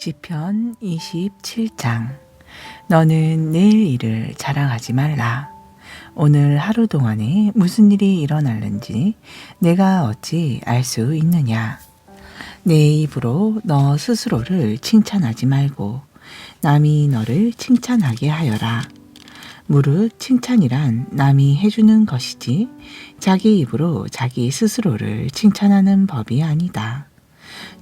시편 27장. 너는 내일 일을 자랑하지 말라. 오늘 하루 동안에 무슨 일이 일어날는지 내가 어찌 알 수 있느냐. 내 입으로 너 스스로를 칭찬하지 말고 남이 너를 칭찬하게 하여라. 무릇 칭찬이란 남이 해주는 것이지 자기 입으로 자기 스스로를 칭찬하는 법이 아니다.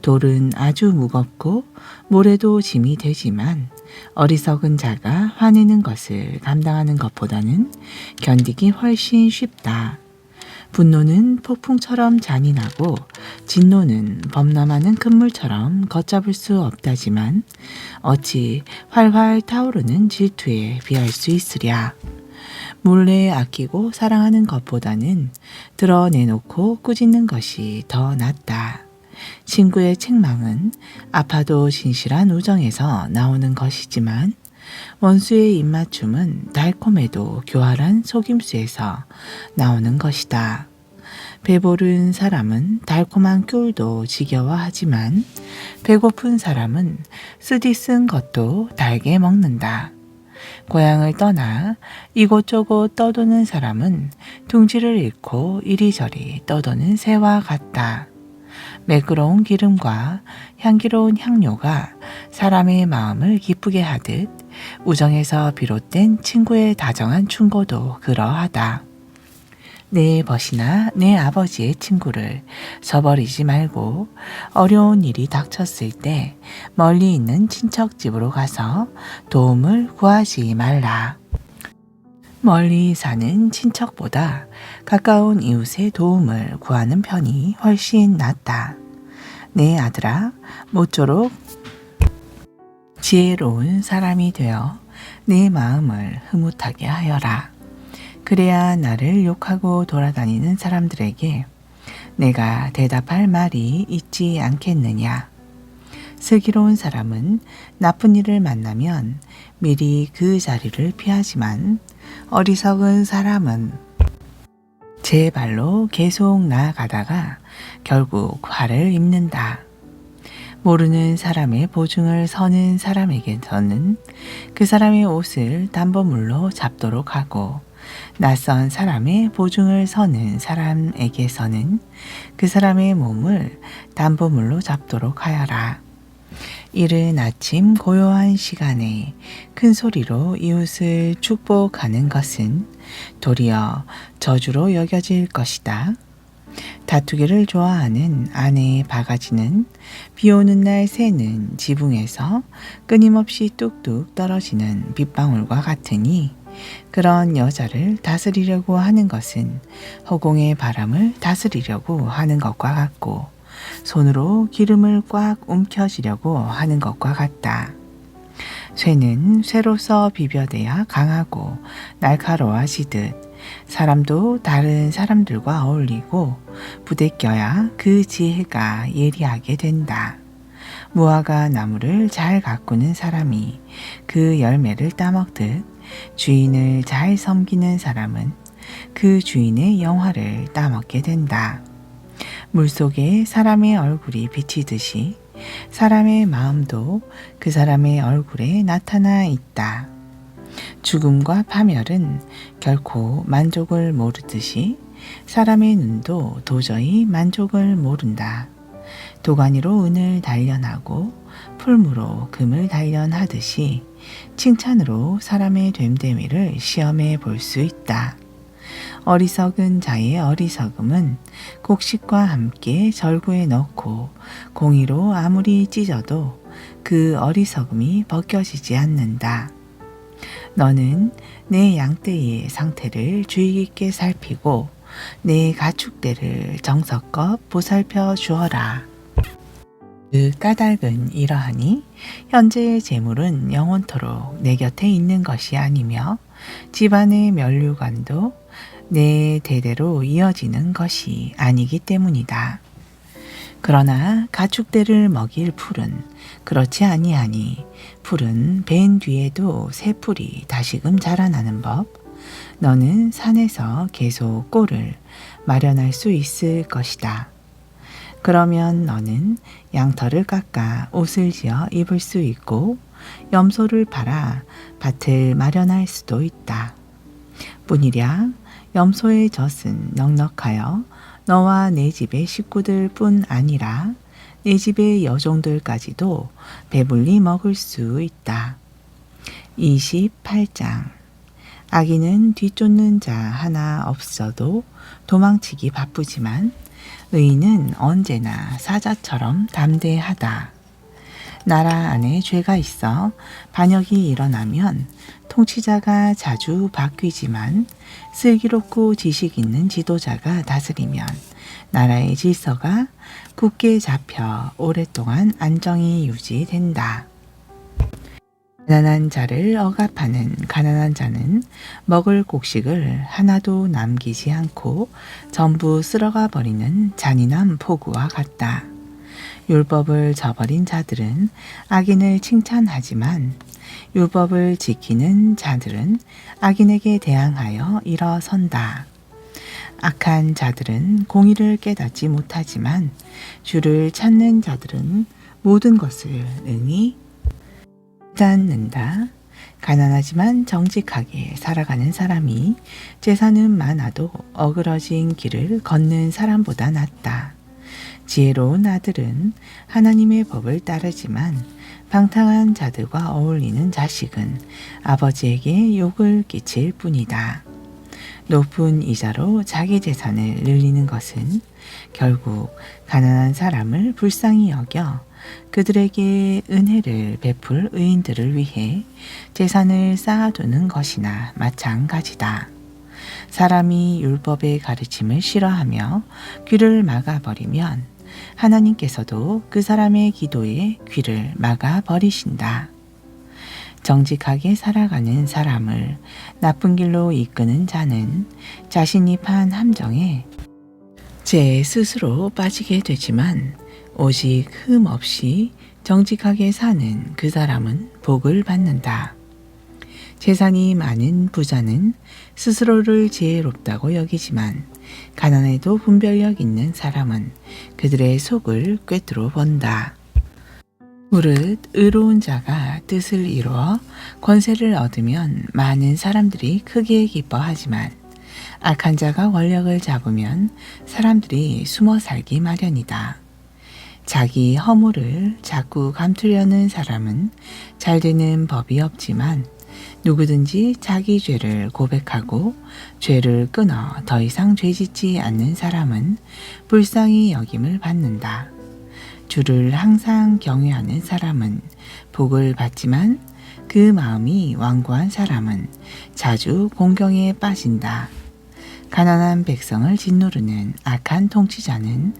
돌은 아주 무겁고 모래도 짐이 되지만 어리석은 자가 화내는 것을 감당하는 것보다는 견디기 훨씬 쉽다. 분노는 폭풍처럼 잔인하고 진노는 범람하는 큰 물처럼 걷잡을 수 없다지만 어찌 활활 타오르는 질투에 비할 수 있으랴. 몰래 아끼고 사랑하는 것보다는 드러내놓고 꾸짖는 것이 더 낫다. 친구의 책망은 아파도 진실한 우정에서 나오는 것이지만 원수의 입맞춤은 달콤해도 교활한 속임수에서 나오는 것이다. 배부른 사람은 달콤한 꿀도 지겨워하지만 배고픈 사람은 쓰디쓴 것도 달게 먹는다. 고향을 떠나 이곳저곳 떠도는 사람은 둥지를 잃고 이리저리 떠도는 새와 같다. 매끄러운 기름과 향기로운 향료가 사람의 마음을 기쁘게 하듯 우정에서 비롯된 친구의 다정한 충고도 그러하다. 내 벗이나 내 아버지의 친구를 저버리지 말고 어려운 일이 닥쳤을 때 멀리 있는 친척 집으로 가서 도움을 구하지 말라. 멀리 사는 친척보다 가까운 이웃의 도움을 구하는 편이 훨씬 낫다. 내 아들아, 모쪼록 지혜로운 사람이 되어 내 마음을 흐뭇하게 하여라. 그래야 나를 욕하고 돌아다니는 사람들에게 내가 대답할 말이 있지 않겠느냐. 슬기로운 사람은 나쁜 일을 만나면 미리 그 자리를 피하지만 어리석은 사람은 제 발로 계속 나아가다가 결국 화를 입는다. 모르는 사람의 보증을 서는 사람에게서는 그 사람의 옷을 담보물로 잡도록 하고 낯선 사람의 보증을 서는 사람에게서는 그 사람의 몸을 담보물로 잡도록 하여라. 이른 아침 고요한 시간에 큰 소리로 이웃을 축복하는 것은 도리어 저주로 여겨질 것이다. 다투기를 좋아하는 아내의 바가지는 비 오는 날 새는 지붕에서 끊임없이 뚝뚝 떨어지는 빗방울과 같으니 그런 여자를 다스리려고 하는 것은 허공의 바람을 다스리려고 하는 것과 같고 손으로 기름을 꽉 움켜쥐려고 하는 것과 같다. 쇠는 쇠로서 비벼대야 강하고 날카로워지듯 사람도 다른 사람들과 어울리고 부대껴야 그 지혜가 예리하게 된다. 무화과 나무를 잘 가꾸는 사람이 그 열매를 따먹듯 주인을 잘 섬기는 사람은 그 주인의 영화를 따먹게 된다. 물속에 사람의 얼굴이 비치듯이 사람의 마음도 그 사람의 얼굴에 나타나 있다. 죽음과 파멸은 결코 만족을 모르듯이 사람의 눈도 도저히 만족을 모른다. 도가니로 은을 단련하고 풀무로 금을 단련하듯이 칭찬으로 사람의 됨됨이를 시험해 볼 수 있다. 어리석은 자의 어리석음은 곡식과 함께 절구에 넣고 공이로 아무리 찢어도 그 어리석음이 벗겨지지 않는다. 너는 내 양떼의 상태를 주의 깊게 살피고 내 가축대를 정성껏 보살펴 주어라. 그 까닭은 이러하니 현재의 재물은 영원토록 내 곁에 있는 것이 아니며 집안의 면류관도 내 대대로 이어지는 것이 아니기 때문이다. 그러나 가축대를 먹일 풀은 그렇지 아니하니 풀은 벤 뒤에도 새 풀이 다시금 자라나는 법. 너는 산에서 계속 꼴을 마련할 수 있을 것이다. 그러면 너는 양털을 깎아 옷을 지어 입을 수 있고 염소를 팔아 밭을 마련할 수도 있다. 뿐이랴 염소의 젖은 넉넉하여 너와 내 집의 식구들 뿐 아니라 내 집의 여종들까지도 배불리 먹을 수 있다. 28장 악인은 뒤쫓는 자 하나 없어도 도망치기 바쁘지만 의인은 언제나 사자처럼 담대하다. 나라 안에 죄가 있어 반역이 일어나면 통치자가 자주 바뀌지만 슬기롭고 지식 있는 지도자가 다스리면 나라의 질서가 굳게 잡혀 오랫동안 안정이 유지된다. 가난한 자를 억압하는 가난한 자는 먹을 곡식을 하나도 남기지 않고 전부 쓸어가 버리는 잔인한 폭우와 같다. 율법을 저버린 자들은 악인을 칭찬하지만 율법을 지키는 자들은 악인에게 대항하여 일어선다. 악한 자들은 공의를 깨닫지 못하지만 주를 찾는 자들은 모든 것을 능히 깨닫는다. 가난하지만 정직하게 살아가는 사람이 재산은 많아도 어그러진 길을 걷는 사람보다 낫다. 지혜로운 아들은 하나님의 법을 따르지만 방탕한 자들과 어울리는 자식은 아버지에게 욕을 끼칠 뿐이다. 높은 이자로 자기 재산을 늘리는 것은 결국 가난한 사람을 불쌍히 여겨 그들에게 은혜를 베풀 의인들을 위해 재산을 쌓아두는 것이나 마찬가지다. 사람이 율법의 가르침을 싫어하며 귀를 막아버리면 하나님께서도 그 사람의 기도에 귀를 막아버리신다. 정직하게 살아가는 사람을 나쁜 길로 이끄는 자는 자신이 판 함정에 제 스스로 빠지게 되지만 오직 흠 없이 정직하게 사는 그 사람은 복을 받는다. 재산이 많은 부자는 스스로를 지혜롭다고 여기지만 가난해도 분별력 있는 사람은 그들의 속을 꿰뚫어 본다. 무릇 의로운 자가 뜻을 이루어 권세를 얻으면 많은 사람들이 크게 기뻐하지만 악한 자가 권력을 잡으면 사람들이 숨어 살기 마련이다. 자기 허물을 자꾸 감추려는 사람은 잘 되는 법이 없지만 누구든지 자기 죄를 고백하고 죄를 끊어 더 이상 죄짓지 않는 사람은 불쌍히 여김을 받는다. 주를 항상 경외하는 사람은 복을 받지만 그 마음이 완고한 사람은 자주 공경에 빠진다. 가난한 백성을 짓누르는 악한 통치자는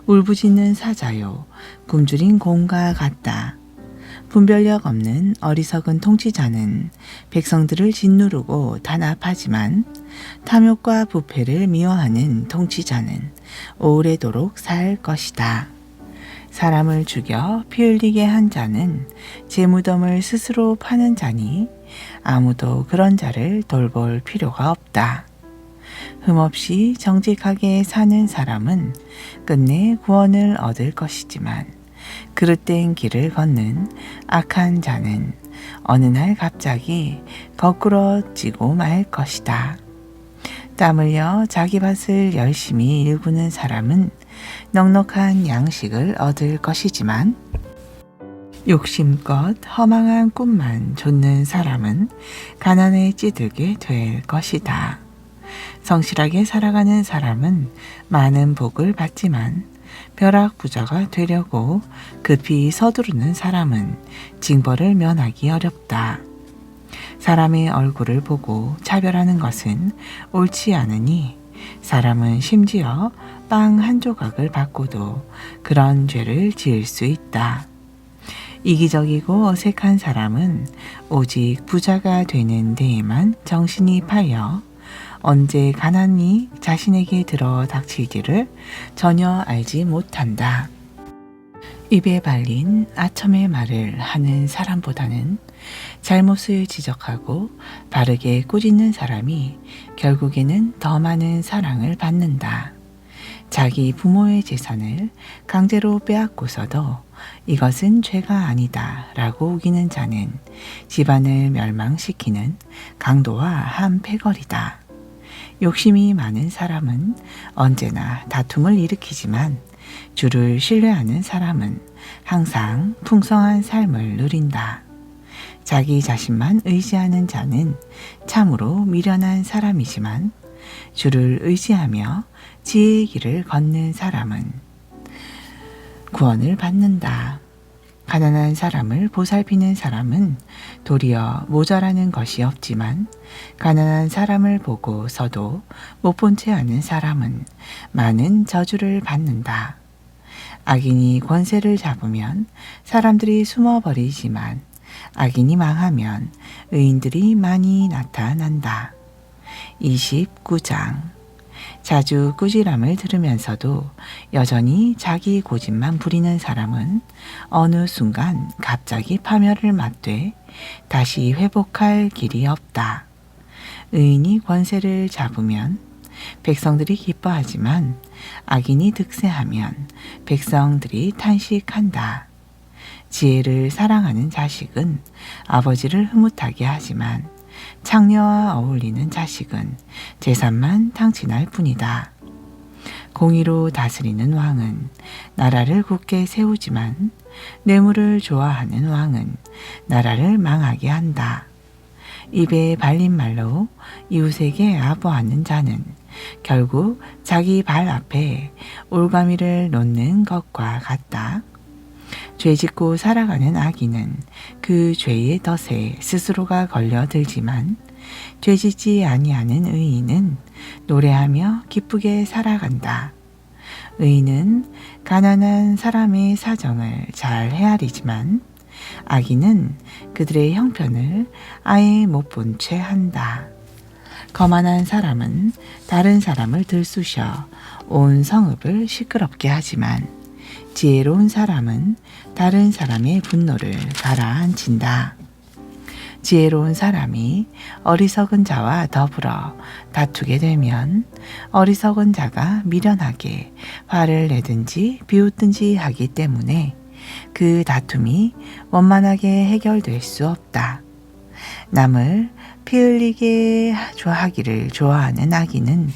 울부짖는 사자요 굶주린 곰과 같다. 분별력 없는 어리석은 통치자는 백성들을 짓누르고 단합하지만 탐욕과 부패를 미워하는 통치자는 오래도록 살 것이다. 사람을 죽여 피 흘리게 한 자는 제 무덤을 스스로 파는 자니 아무도 그런 자를 돌볼 필요가 없다. 흠없이 정직하게 사는 사람은 끝내 구원을 얻을 것이지만 그릇된 길을 걷는 악한 자는 어느 날 갑자기 거꾸러지고 말 것이다. 땀 흘려 자기 밭을 열심히 일구는 사람은 넉넉한 양식을 얻을 것이지만 욕심껏 허망한 꿈만 좇는 사람은 가난에 찌들게 될 것이다. 성실하게 살아가는 사람은 많은 복을 받지만 벼락부자가 되려고 급히 서두르는 사람은 징벌을 면하기 어렵다. 사람의 얼굴을 보고 차별하는 것은 옳지 않으니 사람은 심지어 빵 한 조각을 받고도 그런 죄를 지을 수 있다. 이기적이고 어색한 사람은 오직 부자가 되는 데에만 정신이 팔려 언제 가난이 자신에게 들어 닥칠지를 전혀 알지 못한다. 입에 발린 아첨의 말을 하는 사람보다는 잘못을 지적하고 바르게 꾸짖는 사람이 결국에는 더 많은 사랑을 받는다. 자기 부모의 재산을 강제로 빼앗고서도 이것은 죄가 아니다 라고 우기는 자는 집안을 멸망시키는 강도와 한 패거리다. 욕심이 많은 사람은 언제나 다툼을 일으키지만 주를 신뢰하는 사람은 항상 풍성한 삶을 누린다. 자기 자신만 의지하는 자는 참으로 미련한 사람이지만 주를 의지하며 지혜의 길을 걷는 사람은 구원을 받는다. 가난한 사람을 보살피는 사람은 도리어 모자라는 것이 없지만 가난한 사람을 보고서도 못 본 채 하는 사람은 많은 저주를 받는다. 악인이 권세를 잡으면 사람들이 숨어버리지만 악인이 망하면 의인들이 많이 나타난다. 29장. 자주 꾸지람을 들으면서도 여전히 자기 고집만 부리는 사람은 어느 순간 갑자기 파멸을 맞되 다시 회복할 길이 없다. 의인이 권세를 잡으면 백성들이 기뻐하지만 악인이 득세하면 백성들이 탄식한다. 지혜를 사랑하는 자식은 아버지를 흐뭇하게 하지만 창녀와 어울리는 자식은 재산만 탕진할 뿐이다. 공의로 다스리는 왕은 나라를 굳게 세우지만 뇌물을 좋아하는 왕은 나라를 망하게 한다. 입에 발린 말로 이웃에게 아부하는 자는 결국 자기 발 앞에 올가미를 놓는 것과 같다. 죄 짓고 살아가는 악인은 그 죄의 덫에 스스로가 걸려들지만 죄 짓지 아니하는 의인은 노래하며 기쁘게 살아간다. 의인은 가난한 사람의 사정을 잘 헤아리지만 악인은 그들의 형편을 아예 못 본 채 한다. 거만한 사람은 다른 사람을 들쑤셔 온 성읍을 시끄럽게 하지만 지혜로운 사람은 다른 사람의 분노를 가라앉힌다. 지혜로운 사람이 어리석은 자와 더불어 다투게 되면 어리석은 자가 미련하게 화를 내든지 비웃든지 하기 때문에 그 다툼이 원만하게 해결될 수 없다. 남을 피 흘리게 하기를 좋아하는 악인은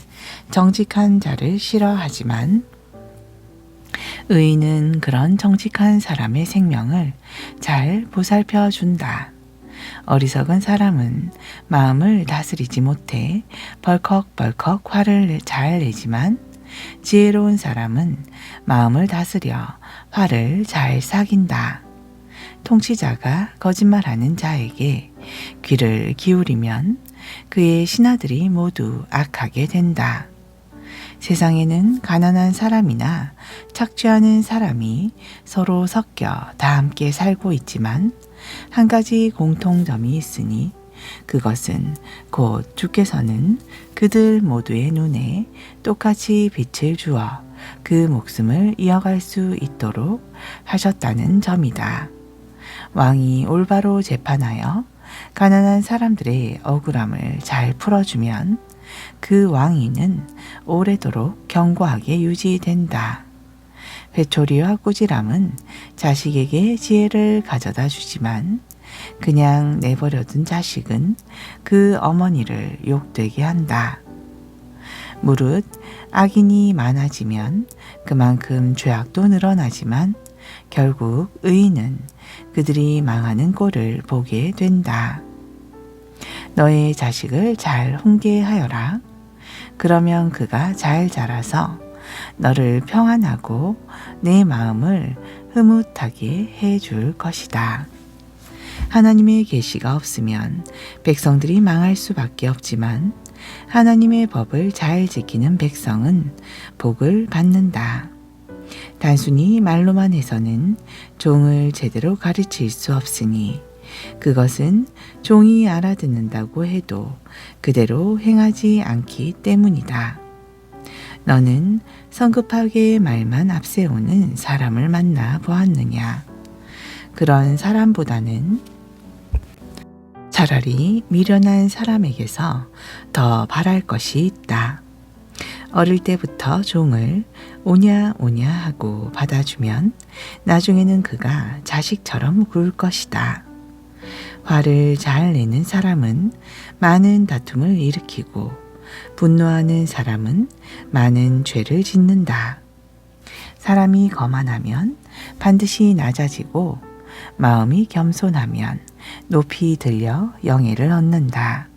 정직한 자를 싫어하지만 의인은 그런 정직한 사람의 생명을 잘 보살펴 준다. 어리석은 사람은 마음을 다스리지 못해 벌컥벌컥 화를 잘 내지만 지혜로운 사람은 마음을 다스려 화를 잘 삭인다. 통치자가 거짓말하는 자에게 귀를 기울이면 그의 신하들이 모두 악하게 된다. 세상에는 가난한 사람이나 착취하는 사람이 서로 섞여 다 함께 살고 있지만 한 가지 공통점이 있으니 그것은 곧 주께서는 그들 모두의 눈에 똑같이 빛을 주어 그 목숨을 이어갈 수 있도록 하셨다는 점이다. 왕이 올바로 재판하여 가난한 사람들의 억울함을 잘 풀어주면 그 왕위는 오래도록 견고하게 유지된다. 회초리와 꾸지람은 자식에게 지혜를 가져다 주지만 그냥 내버려둔 자식은 그 어머니를 욕되게 한다. 무릇 악인이 많아지면 그만큼 죄악도 늘어나지만 결국 의인은 그들이 망하는 꼴을 보게 된다. 너의 자식을 잘 훈계하여라. 그러면 그가 잘 자라서 너를 평안하고 내 마음을 흐뭇하게 해줄 것이다. 하나님의 계시가 없으면 백성들이 망할 수밖에 없지만 하나님의 법을 잘 지키는 백성은 복을 받는다. 단순히 말로만 해서는 종을 제대로 가르칠 수 없으니 그것은 종이 알아듣는다고 해도 그대로 행하지 않기 때문이다. 너는 성급하게 말만 앞세우는 사람을 만나 보았느냐? 그런 사람보다는 차라리 미련한 사람에게서 더 바랄 것이 있다. 어릴 때부터 종을 오냐 오냐 하고 받아주면 나중에는 그가 자식처럼 굴 것이다. 화를 잘 내는 사람은 많은 다툼을 일으키고 분노하는 사람은 많은 죄를 짓는다. 사람이 거만하면 반드시 낮아지고 마음이 겸손하면 높이 들려 영예를 얻는다.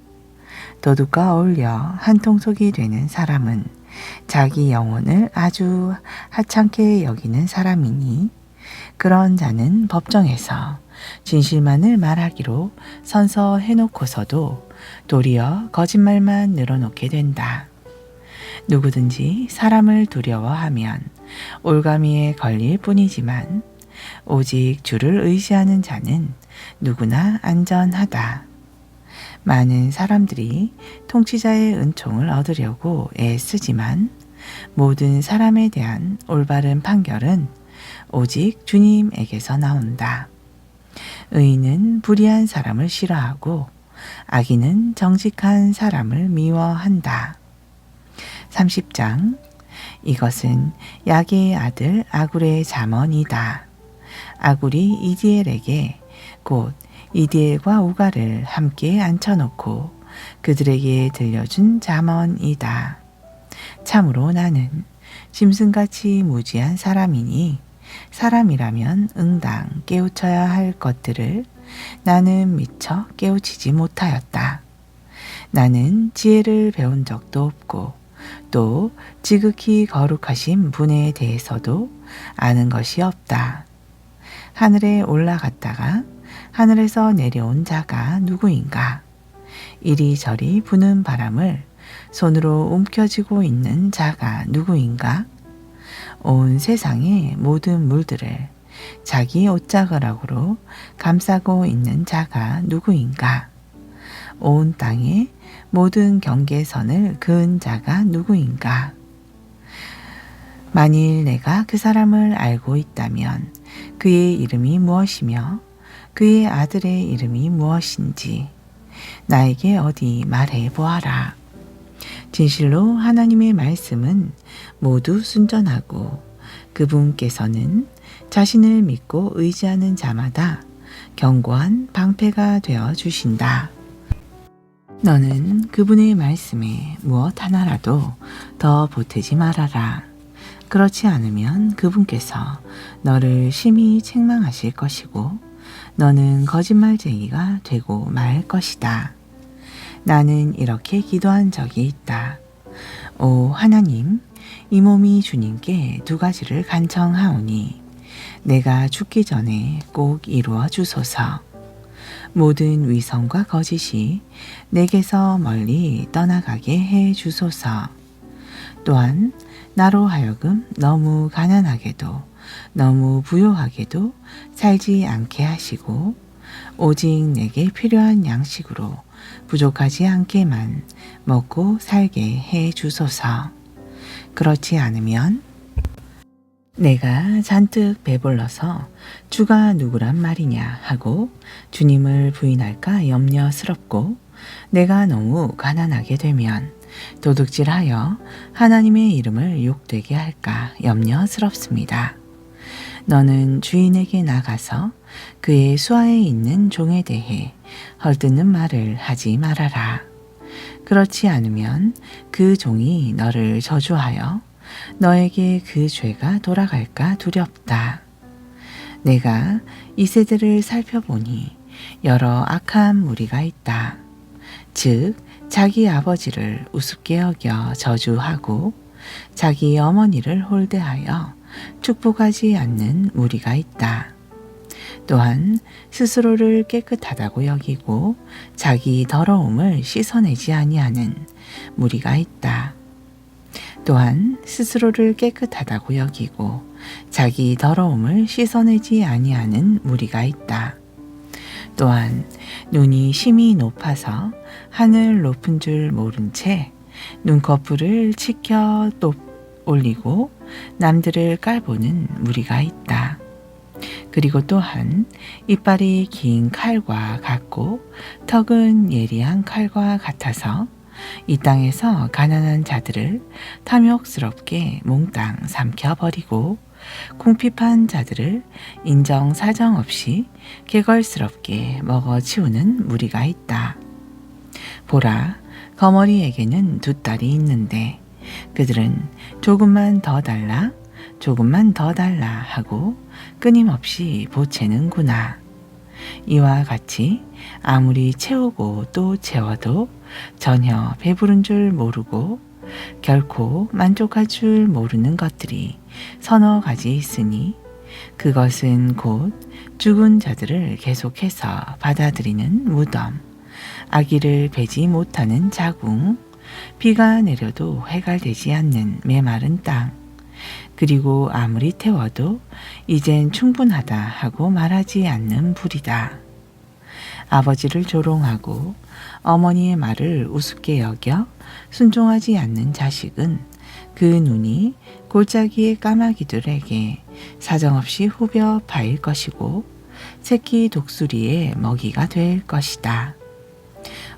도둑과 어울려 한통속이 되는 사람은 자기 영혼을 아주 하찮게 여기는 사람이니 그런 자는 법정에서 진실만을 말하기로 선서해놓고서도 도리어 거짓말만 늘어놓게 된다. 누구든지 사람을 두려워하면 올가미에 걸릴 뿐이지만 오직 주를 의지하는 자는 누구나 안전하다. 많은 사람들이 통치자의 은총을 얻으려고 애쓰지만 모든 사람에 대한 올바른 판결은 오직 주님에게서 나온다. 의인은 불의한 사람을 싫어하고 악인은 정직한 사람을 미워한다. 30장 이것은 야게의 아들 아굴의 잠언이다. 아굴이 이디엘에게 곧 이디엘과 우갈을 함께 앉혀놓고 그들에게 들려준 잠언이다. 참으로 나는 짐승같이 무지한 사람이니 사람이라면 응당 깨우쳐야 할 것들을 나는 미처 깨우치지 못하였다. 나는 지혜를 배운 적도 없고 또 지극히 거룩하신 분에 대해서도 아는 것이 없다. 하늘에 올라갔다가 하늘에서 내려온 자가 누구인가? 이리저리 부는 바람을 손으로 움켜쥐고 있는 자가 누구인가? 온 세상의 모든 물들을 자기 옷자가락으로 감싸고 있는 자가 누구인가? 온 땅의 모든 경계선을 그은 자가 누구인가? 만일 내가 그 사람을 알고 있다면 그의 이름이 무엇이며 그의 아들의 이름이 무엇인지 나에게 어디 말해 보아라. 진실로 하나님의 말씀은 모두 순전하고 그분께서는 자신을 믿고 의지하는 자마다 견고한 방패가 되어 주신다. 너는 그분의 말씀에 무엇 하나라도 더 보태지 말아라. 그렇지 않으면 그분께서 너를 심히 책망하실 것이고 너는 거짓말쟁이가 되고 말 것이다. 나는 이렇게 기도한 적이 있다. 오 하나님, 이 몸이 주님께 두 가지를 간청하오니 내가 죽기 전에 꼭 이루어 주소서. 모든 위선과 거짓이 내게서 멀리 떠나가게 해 주소서. 또한 나로 하여금 너무 가난하게도 너무 부요하게도 살지 않게 하시고 오직 내게 필요한 양식으로 부족하지 않게만 먹고 살게 해 주소서. 그렇지 않으면 내가 잔뜩 배불러서 주가 누구란 말이냐 하고 주님을 부인할까 염려스럽고 내가 너무 가난하게 되면 도둑질하여 하나님의 이름을 욕되게 할까 염려스럽습니다. 너는 주인에게 나가서 그의 수하에 있는 종에 대해 헐뜯는 말을 하지 말아라. 그렇지 않으면 그 종이 너를 저주하여 너에게 그 죄가 돌아갈까 두렵다. 내가 이 세대를 살펴보니 여러 악한 무리가 있다. 즉 자기 아버지를 우습게 여겨 저주하고 자기 어머니를 홀대하여 축복하지 않는 무리가 있다. 또한 스스로를 깨끗하다고 여기고 자기 더러움을 씻어내지 아니하는 무리가 있다. 또한 스스로를 깨끗하다고 여기고 자기 더러움을 씻어내지 아니하는 무리가 있다. 또한 눈이 심히 높아서 하늘 높은 줄 모른 채 눈꺼풀을 치켜 올리고 남들을 깔보는 무리가 있다. 그리고 또한 이빨이 긴 칼과 같고 턱은 예리한 칼과 같아서 이 땅에서 가난한 자들을 탐욕스럽게 몽땅 삼켜버리고 궁핍한 자들을 인정사정 없이 개걸스럽게 먹어치우는 무리가 있다. 보라, 거머리에게는 두 딸이 있는데 그들은 조금만 더 달라, 조금만 더 달라 하고 끊임없이 보채는구나. 이와 같이 아무리 채우고 또 채워도 전혀 배부른 줄 모르고 결코 만족할 줄 모르는 것들이 서너 가지 있으니 그것은 곧 죽은 자들을 계속해서 받아들이는 무덤, 아기를 베지 못하는 자궁, 비가 내려도 해갈되지 않는 메마른 땅, 그리고 아무리 태워도 이젠 충분하다 하고 말하지 않는 불이다. 아버지를 조롱하고 어머니의 말을 우습게 여겨 순종하지 않는 자식은 그 눈이 골짜기의 까마귀들에게 사정없이 후벼 파일 것이고 새끼 독수리의 먹이가 될 것이다.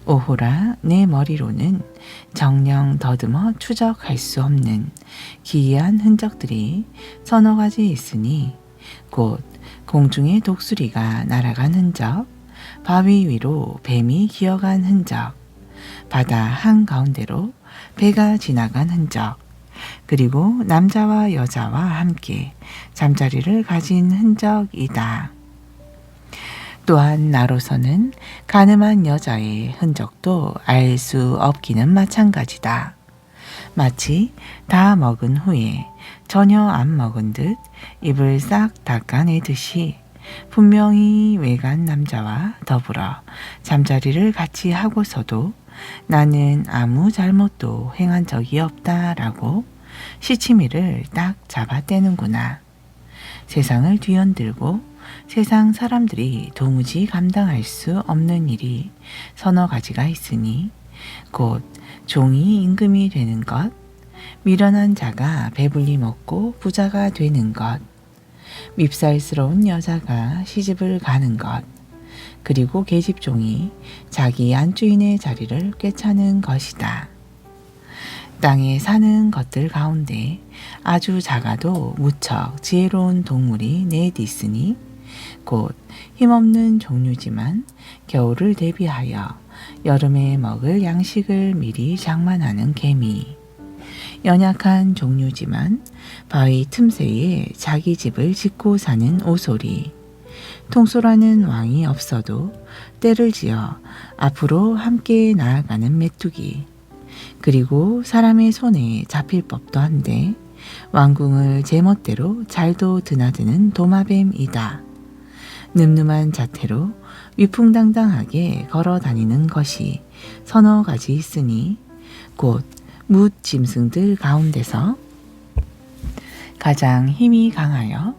오호라, 내 머리로는 정녕 더듬어 추적할 수 없는 기이한 흔적들이 서너 가지 있으니 곧 공중에 독수리가 날아간 흔적, 바위 위로 뱀이 기어간 흔적, 바다 한가운데로 배가 지나간 흔적, 그리고 남자와 여자와 함께 잠자리를 가진 흔적이다. 또한 나로서는 가늠한 여자의 흔적도 알 수 없기는 마찬가지다. 마치 다 먹은 후에 전혀 안 먹은 듯 입을 싹 닦아내듯이 분명히 외간 남자와 더불어 잠자리를 같이 하고서도 나는 아무 잘못도 행한 적이 없다라고 시치미를 딱 잡아떼는구나. 세상을 뒤흔들고 세상 사람들이 도무지 감당할 수 없는 일이 서너 가지가 있으니 곧 종이 임금이 되는 것, 미련한 자가 배불리 먹고 부자가 되는 것, 밉살스러운 여자가 시집을 가는 것, 그리고 계집종이 자기 안주인의 자리를 꿰차는 것이다. 땅에 사는 것들 가운데 아주 작아도 무척 지혜로운 동물이 넷 있으니 곧 힘없는 종류지만 겨울을 대비하여 여름에 먹을 양식을 미리 장만하는 개미, 연약한 종류지만 바위 틈새에 자기 집을 짓고 사는 오소리, 통솔하는 왕이 없어도 때를 지어 앞으로 함께 나아가는 메뚜기, 그리고 사람의 손에 잡힐 법도 한데 왕궁을 제멋대로 잘도 드나드는 도마뱀이다. 늠름한 자태로 위풍당당하게 걸어 다니는 것이 서너 가지 있으니 곧 뭇 짐승들 가운데서 가장 힘이 강하여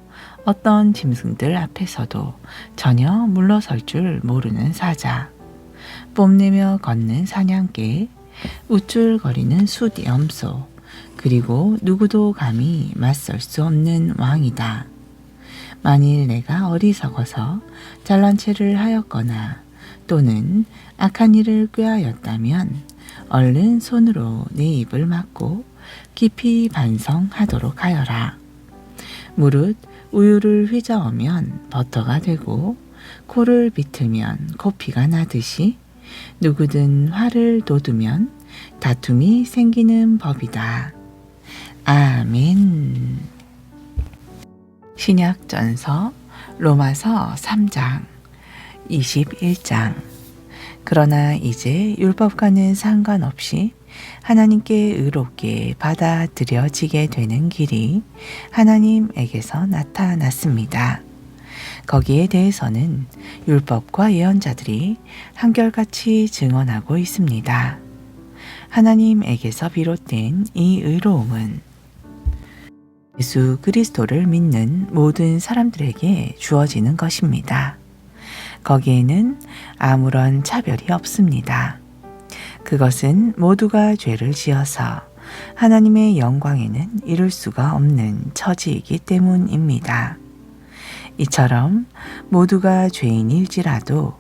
어떤 짐승들 앞에서도 전혀 물러설 줄 모르는 사자, 뽐내며 걷는 사냥개, 우쭐거리는 숫염소, 그리고 누구도 감히 맞설 수 없는 왕이다. 만일 내가 어리석어서 잘난 체를 하였거나 또는 악한 일을 꾀하였다면 얼른 손으로 내 입을 막고 깊이 반성하도록 하여라. 무릇 우유를 휘저으면 버터가 되고 코를 비틀면 코피가 나듯이 누구든 화를 돋우면 다툼이 생기는 법이다. 아멘. 신약전서 로마서 3장 21장. 그러나 이제 율법과는 상관없이 하나님께 의롭게 받아들여지게 되는 길이 하나님에게서 나타났습니다. 거기에 대해서는 율법과 예언자들이 한결같이 증언하고 있습니다. 하나님에게서 비롯된 이 의로움은 예수 그리스도를 믿는 모든 사람들에게 주어지는 것입니다. 거기에는 아무런 차별이 없습니다. 그것은 모두가 죄를 지어서 하나님의 영광에는 이를 수가 없는 처지이기 때문입니다. 이처럼 모두가 죄인일지라도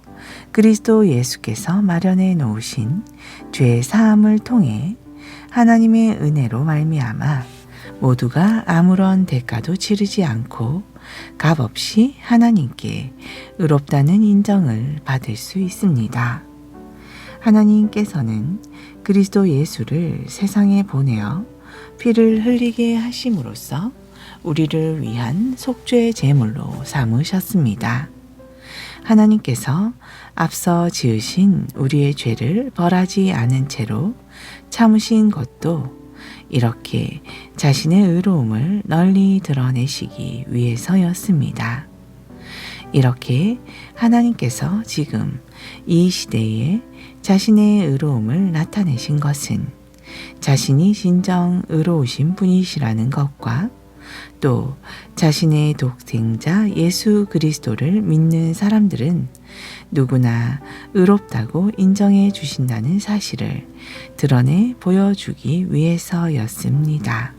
그리스도 예수께서 마련해 놓으신 죄 사함을 통해 하나님의 은혜로 말미암아 모두가 아무런 대가도 치르지 않고 값없이 하나님께 의롭다는 인정을 받을 수 있습니다. 하나님께서는 그리스도 예수를 세상에 보내어 피를 흘리게 하심으로써 우리를 위한 속죄 제물로 삼으셨습니다. 하나님께서 앞서 지으신 우리의 죄를 벌하지 않은 채로 참으신 것도 이렇게 자신의 의로움을 널리 드러내시기 위해서였습니다. 이렇게 하나님께서 지금 이 시대에 자신의 의로움을 나타내신 것은 자신이 진정 의로우신 분이시라는 것과 또 자신의 독생자 예수 그리스도를 믿는 사람들은 누구나 의롭다고 인정해 주신다는 사실을 드러내 보여주기 위해서였습니다.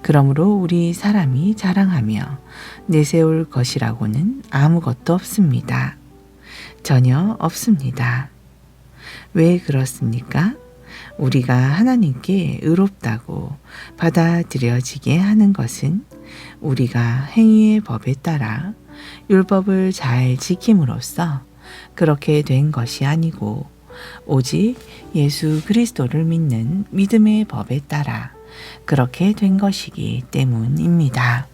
그러므로 우리 사람이 자랑하며 내세울 것이라고는 아무것도 없습니다. 전혀 없습니다. 왜 그렇습니까? 우리가 하나님께 의롭다고 받아들여지게 하는 것은 우리가 행위의 법에 따라 율법을 잘 지킴으로써 그렇게 된 것이 아니고 오직 예수 그리스도를 믿는 믿음의 법에 따라 그렇게 된 것이기 때문입니다.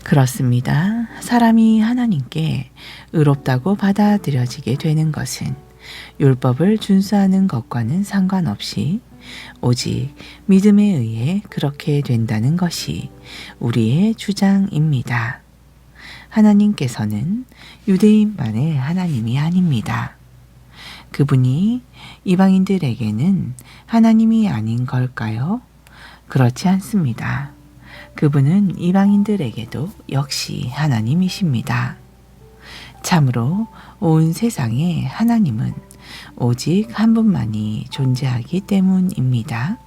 그렇습니다. 사람이 하나님께 의롭다고 받아들여지게 되는 것은 율법을 준수하는 것과는 상관없이 오직 믿음에 의해 그렇게 된다는 것이 우리의 주장입니다. 하나님께서는 유대인만의 하나님이 아닙니다. 그분이 이방인들에게는 하나님이 아닌 걸까요? 그렇지 않습니다. 그분은 이방인들에게도 역시 하나님이십니다. 참으로 온 세상에 하나님은 오직 한 분만이 존재하기 때문입니다.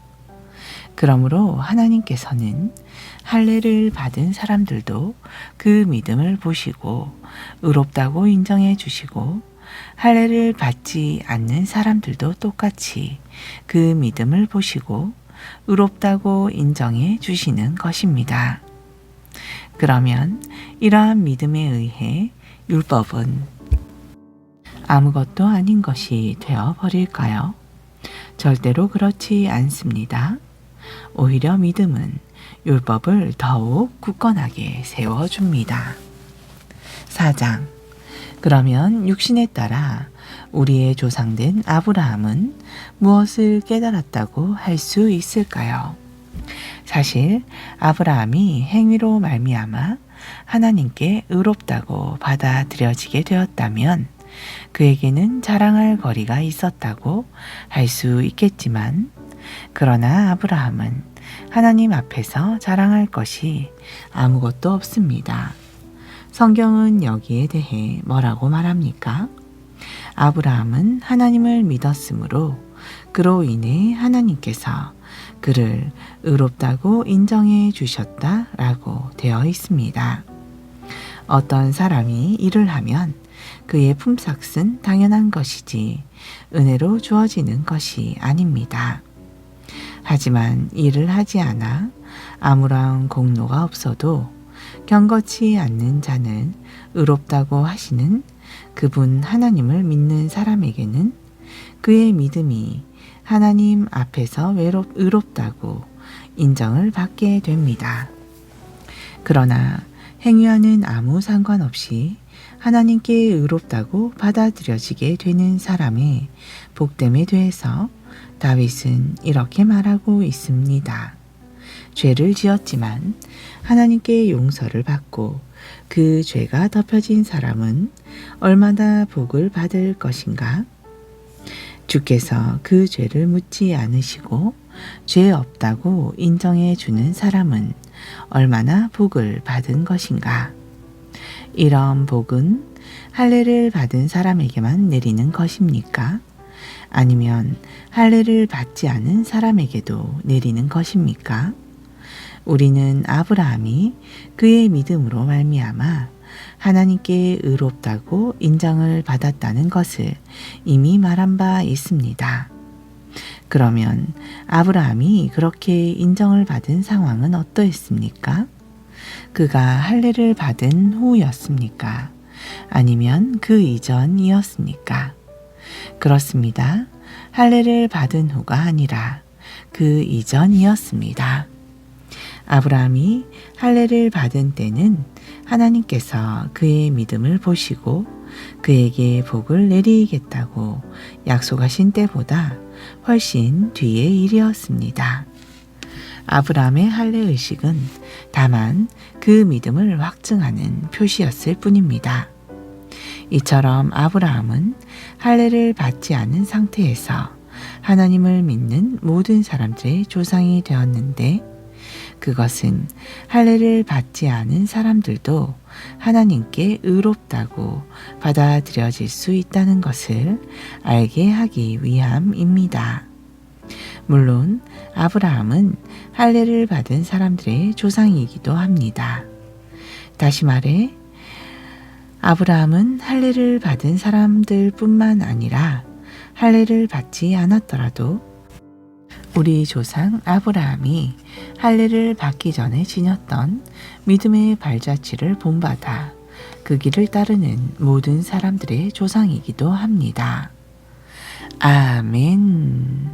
그러므로 하나님께서는 할례를 받은 사람들도 그 믿음을 보시고 의롭다고 인정해 주시고 할례를 받지 않는 사람들도 똑같이 그 믿음을 보시고 의롭다고 인정해 주시는 것입니다. 그러면 이러한 믿음에 의해 율법은 아무것도 아닌 것이 되어 버릴까요? 절대로 그렇지 않습니다. 오히려 믿음은 율법을 더욱 굳건하게 세워줍니다. 4장. 그러면 육신에 따라 우리의 조상된 아브라함은 무엇을 깨달았다고 할 수 있을까요? 사실 아브라함이 행위로 말미암아 하나님께 의롭다고 받아들여지게 되었다면 그에게는 자랑할 거리가 있었다고 할 수 있겠지만 그러나 아브라함은 하나님 앞에서 자랑할 것이 아무것도 없습니다. 성경은 여기에 대해 뭐라고 말합니까? 아브라함은 하나님을 믿었으므로 그로 인해 하나님께서 그를 의롭다고 인정해 주셨다라고 되어 있습니다. 어떤 사람이 일을 하면 그의 품삯은 당연한 것이지 은혜로 주어지는 것이 아닙니다. 하지만 일을 하지 않아 아무런 공로가 없어도 경거치 않는 자는 의롭다고 하시는 그분 하나님을 믿는 사람에게는 그의 믿음이 하나님 앞에서 의롭다고 인정을 받게 됩니다. 그러나 행위와는 아무 상관없이 하나님께 의롭다고 받아들여지게 되는 사람의 복됨에 대해서 다윗은 이렇게 말하고 있습니다. 죄를 지었지만 하나님께 용서를 받고 그 죄가 덮여진 사람은 얼마나 복을 받을 것인가? 주께서 그 죄를 묻지 않으시고 죄 없다고 인정해 주는 사람은 얼마나 복을 받은 것인가? 이런 복은 할례를 받은 사람에게만 내리는 것입니까? 아니면 할례를 받지 않은 사람에게도 내리는 것입니까? 우리는 아브라함이 그의 믿음으로 말미암아 하나님께 의롭다고 인정을 받았다는 것을 이미 말한 바 있습니다. 그러면 아브라함이 그렇게 인정을 받은 상황은 어떠했습니까? 그가 할례를 받은 후였습니까? 아니면 그 이전이었습니까? 그렇습니다. 할례를 받은 후가 아니라 그 이전이었습니다. 아브라함이 할례를 받은 때는 하나님께서 그의 믿음을 보시고 그에게 복을 내리겠다고 약속하신 때보다 훨씬 뒤의 일이었습니다. 아브라함의 할례 의식은 다만 그 믿음을 확증하는 표시였을 뿐입니다. 이처럼 아브라함은 할례를 받지 않은 상태에서 하나님을 믿는 모든 사람들의 조상이 되었는데, 그것은 할례를 받지 않은 사람들도 하나님께 의롭다고 받아들여질 수 있다는 것을 알게 하기 위함입니다. 물론 아브라함은 할례를 받은 사람들의 조상이기도 합니다. 다시 말해 아브라함은 할례를 받은 사람들 뿐만 아니라 할례를 받지 않았더라도 우리 조상 아브라함이 할례를 받기 전에 지녔던 믿음의 발자취를 본받아 그 길을 따르는 모든 사람들의 조상이기도 합니다. 아멘.